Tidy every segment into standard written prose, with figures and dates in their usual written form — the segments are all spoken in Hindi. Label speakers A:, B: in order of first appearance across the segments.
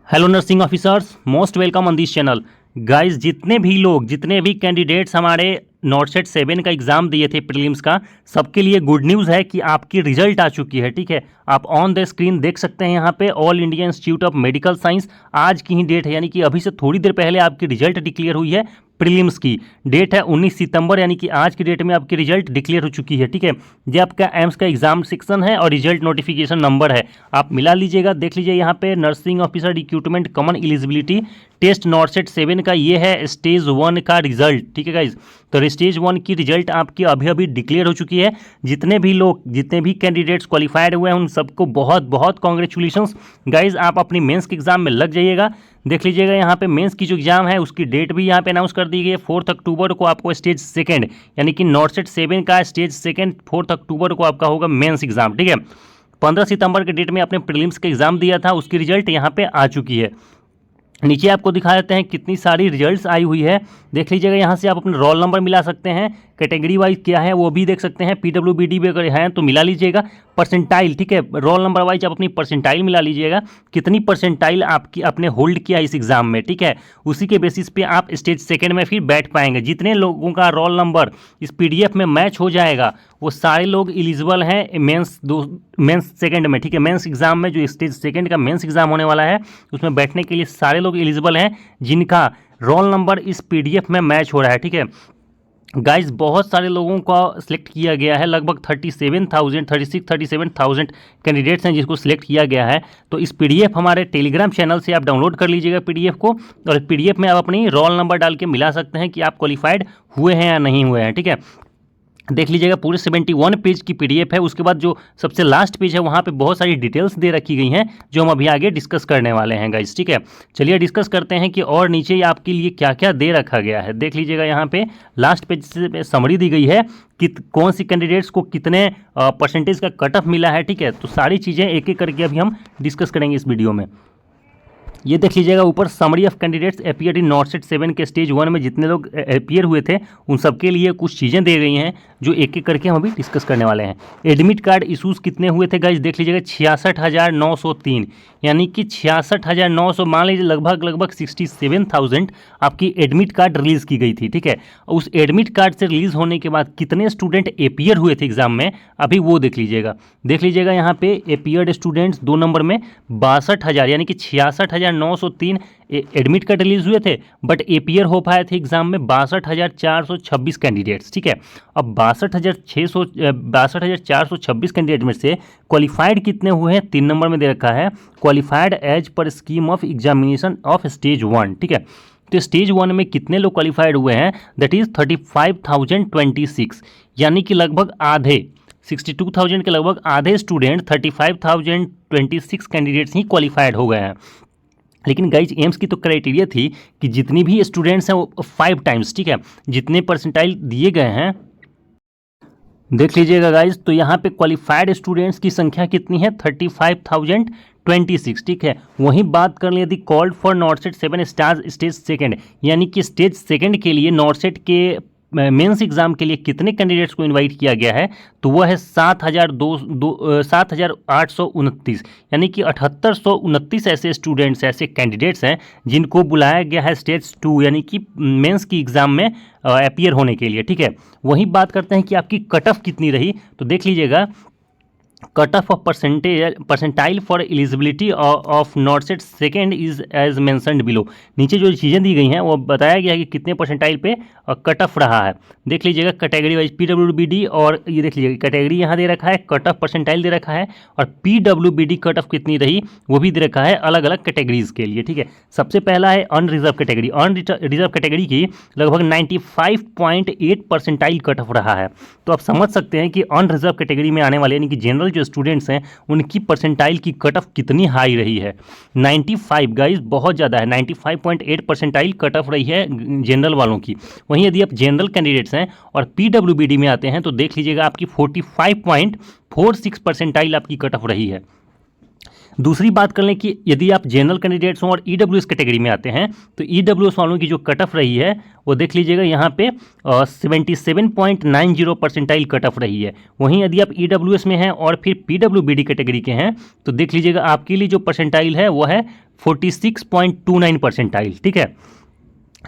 A: Hello nursing officers, most welcome on this channel. Guys, जितने भी कैंडिडेट्स हमारे नॉर्सेट 7 का एग्ज़ाम दिए थे प्रीलिम्स का, सबके लिए गुड न्यूज़ है कि आपकी रिजल्ट आ चुकी है। ठीक है, आप ऑन द स्क्रीन देख सकते हैं यहाँ पे all India institute of medical science. आज की ही डेट है, यानी कि अभी से थोड़ी देर पहले आपकी रिजल्ट डिक्लेयर हुई है। प्रीलिम्स की डेट है 19 सितंबर, यानी कि आज की डेट में आपकी रिजल्ट डिक्लेयर हो चुकी है। ठीक है, ये आपका एम्स का एग्जाम सेक्शन है और रिजल्ट नोटिफिकेशन नंबर है, आप मिला लीजिएगा। देख लीजिए यहाँ पे nursing officer recruitment common eligibility test NORCET 7 का ये है स्टेज 1 का रिजल्ट। ठीक है गाइज, तो स्टेज 1 की रिजल्ट आपकी अभी अभी डिक्लेयर हो चुकी है। जितने भी कैंडिडेट्स क्वालिफाइड हुए हैं उन सबको बहुत बहुत कॉन्ग्रेचुलेशंस गाइज। आप अपनी मेंस के एग्जाम में लग जाइएगा। देख लीजिएगा यहाँ पे मेंस की जो एग्जाम है उसकी डेट भी यहाँ पे अनाउंस कर दी गई है। 4 अक्टूबर को आपको स्टेज 2 यानी कि नॉर्सेट 7 का स्टेज 2 4 अक्टूबर को आपका होगा मेंस एग्जाम। ठीक है, 15 सितंबर के डेट में आपने प्रीलिम्स का एग्जाम दिया था, उसकी रिजल्ट यहाँ पे आ चुकी है। नीचे आपको दिखा देते हैं कितनी सारी रिजल्ट्स आई हुई है। देख लीजिएगा यहाँ से आप अपने रोल नंबर मिला सकते हैं, कैटेगरी वाइज क्या है वो भी देख सकते हैं। पीडब्ल्यूबीडी भी अगर है तो मिला लीजिएगा। परसेंटाइल, ठीक है, रोल नंबर वाइज आप अपनी परसेंटाइल मिला लीजिएगा, कितनी परसेंटाइल आपकी आपने होल्ड किया इस एग्जाम में। ठीक है, उसी के बेसिस पे आप स्टेज 2 में फिर बैठ पाएंगे। जितने लोगों का रोल नंबर इस पीडीएफ में मैच हो जाएगा वो सारे लोग एलिजिबल हैं मेंस 2 में। ठीक है, मेंस एग्जाम में जो स्टेज 2 का मेंस एग्जाम होने वाला है उसमें बैठने के लिए सारे लोग एलिजिबल हैं जिनका रोल नंबर इस पीडीएफ में मैच हो रहा है। ठीक है गाइज, बहुत सारे लोगों को सिलेक्ट किया गया है, लगभग 37,000 कैंडिडेट्स हैं जिसको सिलेक्ट किया गया है। तो इस पीडीएफ हमारे टेलीग्राम चैनल से आप डाउनलोड कर लीजिएगा पीडीएफ को, और पीडीएफ में आप अपनी रोल नंबर डाल के मिला सकते हैं कि आप क्वालिफाइड हुए हैं या नहीं हुए हैं। ठीक है, देख लीजिएगा पूरे 71 पेज की पीडीएफ है। उसके बाद जो सबसे लास्ट पेज है वहाँ पे बहुत सारी डिटेल्स दे रखी गई हैं जो हम अभी आगे डिस्कस करने वाले हैं गाइस। ठीक है, चलिए डिस्कस करते हैं कि और नीचे आपके लिए क्या क्या दे रखा गया है। देख लीजिएगा यहाँ पे लास्ट पेज से समरी दी गई है कि कौन सी कैंडिडेट्स को कितने परसेंटेज का कट ऑफ मिला है। ठीक है, तो सारी चीज़ें एक एक करके अभी हम डिस्कस करेंगे इस वीडियो में। ये देख लीजिएगा ऊपर summary of candidates appeared in नॉर्सेट 7 के स्टेज 1 में जितने लोग अपीयर हुए थे उन सबके लिए कुछ चीज़ें दे गई हैं जो एक एक करके हम अभी डिस्कस करने वाले हैं। एडमिट कार्ड इशूज़ कितने हुए थे गाइज, देख लीजिएगा 66,903, यानी कि 66,900, मान लीजिए लगभग 67,000 आपकी एडमिट कार्ड रिलीज़ की गई थी। ठीक है, उस एडमिट कार्ड से रिलीज़ होने के बाद कितने स्टूडेंट अपीयर हुए थे एग्जाम में अभी वो देख लीजिएगा यहाँ पे अपीयर्ड स्टूडेंट्स 2 नंबर में 62,000 यानी कि 66,903 एडमिट कार्ड रिलीज हुए थे, बट एपीयर हो पाए थे एग्जाम में 62,426 कैंडिडेट्स। ठीक है, अब 62,426 कैंडिडेट में से क्वालिफाइड कितने हुए हैं 3 नंबर में दे रखा है, qualified as per scheme of examination of stage 1। ठीक है, तो स्टेज 1 में कितने लोग क्वालिफाइड हुए हैं, दैट इज 35,026, यानी कि लगभग आधे 62,000 के लगभग आधे स्टूडेंट 35,026 कैंडिडेट्स ही क्वालिफाइड हो गए हैं। लेकिन गाइज एम्स की तो क्राइटेरिया थी कि जितनी भी स्टूडेंट्स हैं वो 5 टाइम्स, ठीक है, जितने परसेंटाइल दिए गए हैं देख लीजिएगा गाइज, तो यहाँ पे क्वालिफाइड स्टूडेंट्स की संख्या कितनी है 35,026। ठीक है, वहीं बात कर लें यदि कॉल्ड फॉर नॉर्सेट 7 स्टेज 2 यानी कि स्टेज 2 के लिए नॉर्सेट के मेंस एग्जाम के लिए कितने कैंडिडेट्स को इनवाइट किया गया है, तो वह है 7,829, यानी कि 7,829 ऐसे स्टूडेंट्स ऐसे कैंडिडेट्स हैं जिनको बुलाया गया है स्टेज 2 यानी कि मेंस की एग्ज़ाम में अपीयर होने के लिए। ठीक है, वहीं बात करते हैं कि आपकी कट ऑफ कितनी रही, तो देख लीजिएगा cut off percentile for eligibility of NORCET 2 is as mentioned below. नीचे जो चीज़ें दी गई हैं वो बताया गया है कि कितने परसेंटाइल पे कट ऑफ रहा है। देख लीजिएगा कैटेगरी वाइज पीडब्ल्यूबीडी, और ये देख लीजिएगा कैटेगरी यहाँ दे रखा है, कट ऑफ परसेंटाइल दे रखा है, और पीडब्ल्यूबीडी कट ऑफ कितनी रही वो भी दे रखा है अलग अलग कैटेगरीज के लिए। ठीक है, सबसे पहला है अनरिजर्व कैटेगरी। अनरिजर्व कैटेगरी की लगभग 95.8 परसेंटाइल कट ऑफ रहा है। तो आप समझ सकते हैं कि अनरिजर्व कैटेगरी में आने वाले यानी कि जनरल जो स्टूडेंट्स हैं उनकी परसेंटाइल की कट ऑफ कितनी हाई रही है, 95 गाइज, बहुत ज़्यादा है। 95.8 परसेंटाइल कट ऑफ रही है जनरल वालों की। वहीं यदि आप जनरल कैंडिडेट्स हैं और पीडब्ल्यूबीडी में आते हैं तो देख लीजिएगा आपकी 45.46 परसेंटाइल आपकी कट ऑफ रही है। दूसरी बात कर लें कि यदि आप जनरल कैंडिडेट्स हों और ईडब्ल्यूएस कैटेगरी में आते हैं तो ईडब्ल्यूएस वालों की जो कट ऑफ रही है वो देख लीजिएगा यहाँ पे 77.90 परसेंटाइल कट ऑफ रही है। वहीं यदि आप ईडब्ल्यूएस में हैं और फिर पीडब्ल्यूबीडी कैटेगरी के हैं तो देख लीजिएगा आपके लिए जो परसेंटाइल है वो है 46.29 परसेंटाइल, ठीक है।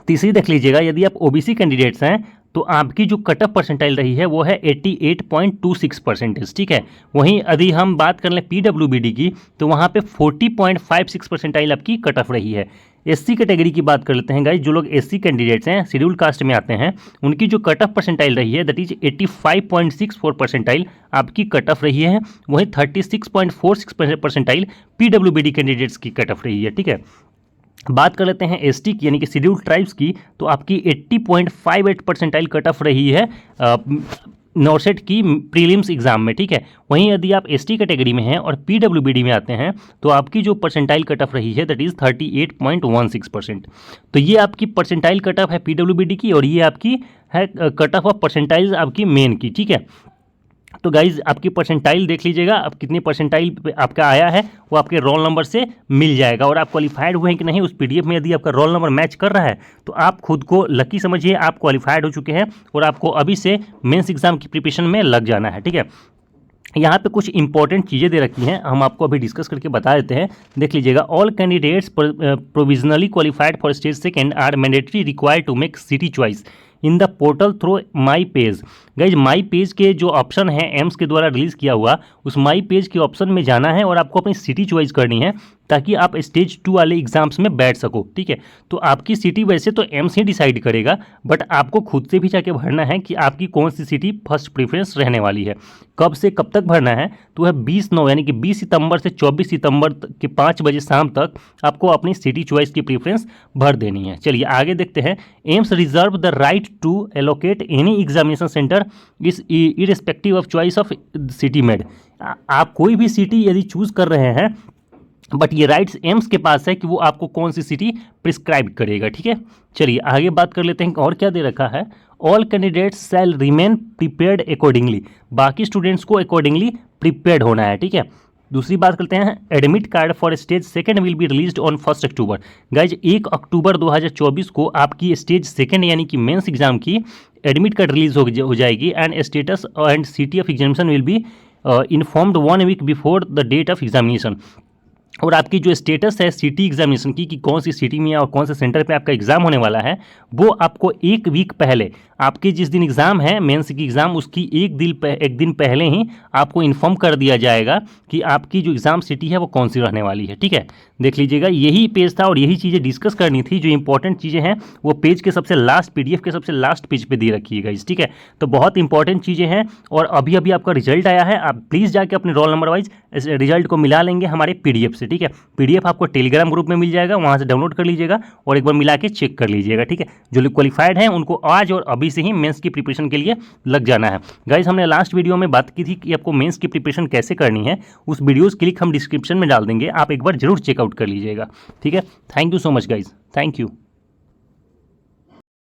A: तीसरी देख लीजिएगा यदि आप ओबीसी कैंडिडेट्स हैं तो आपकी जो कट ऑफ परसेंटाइल रही है वो है 88.26 परसेंटेज, ठीक है। वहीं यदि हम बात कर लें पीडब्ल्यूबीडी की तो वहाँ पे 40.56 परसेंटाइल आपकी कट ऑफ रही है। एससी कैटेगरी की बात कर लेते हैं गाइज, जो लोग एससी कैंडिडेट्स हैं, शेड्यूल कास्ट में आते हैं, उनकी जो कट ऑफ परसेंटाइल रही है दैट इज 85.64 परसेंटाइल आपकी कट ऑफ रही है। वहीं 36.46 परसेंटाइल पीडब्ल्यूबीडी कैंडिडेट्स की कट ऑफ रही है, ठीक है। बात कर लेते हैं एसटी की यानी कि शेड्यूल्ड ट्राइब्स की, तो आपकी 80.58 परसेंटाइल कट ऑफ रही है नॉर्सेट की प्रीलिम्स एग्जाम में, ठीक है। वहीं यदि आप एसटी कैटेगरी में हैं और पीडब्ल्यूबीडी में आते हैं तो आपकी जो परसेंटाइल कट ऑफ रही है दैट इज 38.16%। तो ये आपकी परसेंटाइल कट ऑफ है पीडब्ल्यूबीडी की और ये आपकी है कट ऑफ परसेंटाइल्स आपकी मेन की, ठीक है। तो गाइज आपकी परसेंटाइल देख लीजिएगा, अब कितनी परसेंटाइल पे आपका आया है वो आपके रोल नंबर से मिल जाएगा। और आप क्वालिफाइड हुए हैं कि नहीं उस पीडीएफ में यदि आपका रोल नंबर मैच कर रहा है तो आप खुद को लकी समझिए, आप क्वालिफाइड हो चुके हैं और आपको अभी से मेंस एग्जाम की प्रिपरेशन में लग जाना है, ठीक है। यहाँ पे कुछ इंपॉर्टेंट चीज़ें दे रखी हैं, हम आपको अभी डिस्कस करके बता देते हैं। देख लीजिएगा, all candidates provisionally qualified for stage second are mandatory required to make city choice in the portal through my page. Guys my page के जो ऑप्शन है एम्स के द्वारा रिलीज़ किया हुआ, उस माई पेज के ऑप्शन में जाना है और आपको अपनी सिटी चॉइस करनी है ताकि आप स्टेज 2 वाले एग्जाम्स में बैठ सको, ठीक है। तो आपकी सिटी वैसे तो एम्स ही डिसाइड करेगा, बट आपको खुद से भी जाके भरना है कि आपकी कौन सी सिटी फर्स्ट प्रेफरेंस रहने वाली है। कब से कब तक भरना है तो वह 20/9 यानी कि 20 सितंबर से 24 सितंबर के 5 बजे शाम तक आपको अपनी सिटी चॉइस की प्रेफरेंस भर देनी है। चलिए आगे देखते हैं। AIIMS reserve the right to allocate any examination centre is irrespective of choice of city made. आप कोई भी सिटी यदि चूज कर रहे हैं बट ये राइट्स एम्स के पास है कि वो आपको कौन सी सिटी प्रिस्क्राइब करेगा, ठीक है। चलिए आगे बात कर लेते हैं और क्या दे रखा है। All candidates shall remain prepared accordingly, बाकी स्टूडेंट्स को अकॉर्डिंगली प्रिपेयर्ड होना है, ठीक है। दूसरी बात करते हैं, admit card for stage second will be released on 1 October. Guys 1 अक्टूबर 2024 को आपकी स्टेज सेकेंड यानी कि मेंस एग्जाम की एडमिट कार्ड रिलीज हो जाएगी and status and city of examination will be informed 1 week before the date of examination. और आपकी जो स्टेटस है सिटी एग्जामिनेशन की कि कौन सी सिटी में और कौन से सेंटर पे आपका एग्जाम होने वाला है, वो आपको 1 वीक पहले, आपके जिस दिन एग्जाम है मेंस की एग्जाम उसकी एक दिन पहले ही आपको इन्फॉर्म कर दिया जाएगा कि आपकी जो एग्जाम सिटी है वो कौन सी रहने वाली है, ठीक है। देख लीजिएगा, यही पेज था और यही चीज़ें डिस्कस करनी थी। जो इंपॉर्टेंट चीज़ें हैं वो पेज के सबसे लास्ट, पीडीएफ के सबसे लास्ट पेज पे दी रखिएगा, ठीक है। तो बहुत इंपॉर्टेंट चीज़ें हैं और अभी अभी आपका रिजल्ट आया है, आप प्लीज़ जाके अपने रोल नंबर वाइज इस रिजल्ट को मिला लेंगे हमारे पीडीएफ से, ठीक है। पीडीएफ आपको टेलीग्राम ग्रुप में मिल जाएगा, वहाँ से डाउनलोड कर लीजिएगा और एक बार मिला के चेक कर लीजिएगा, ठीक है। जो लोग क्वालिफाइड हैं उनको आज और अभी से ही मेंस की प्रिपरेशन के लिए लग जाना है। गाइज हमने लास्ट वीडियो में बात की थी कि आपको मेंस की प्रिपरेशन कैसे करनी है, उस वीडियोज़ की लिंक हम डिस्क्रिप्शन में डाल देंगे, आप एक बार जरूर चेकआउट कर लीजिएगा, ठीक है। Thank you so much guys, thank you.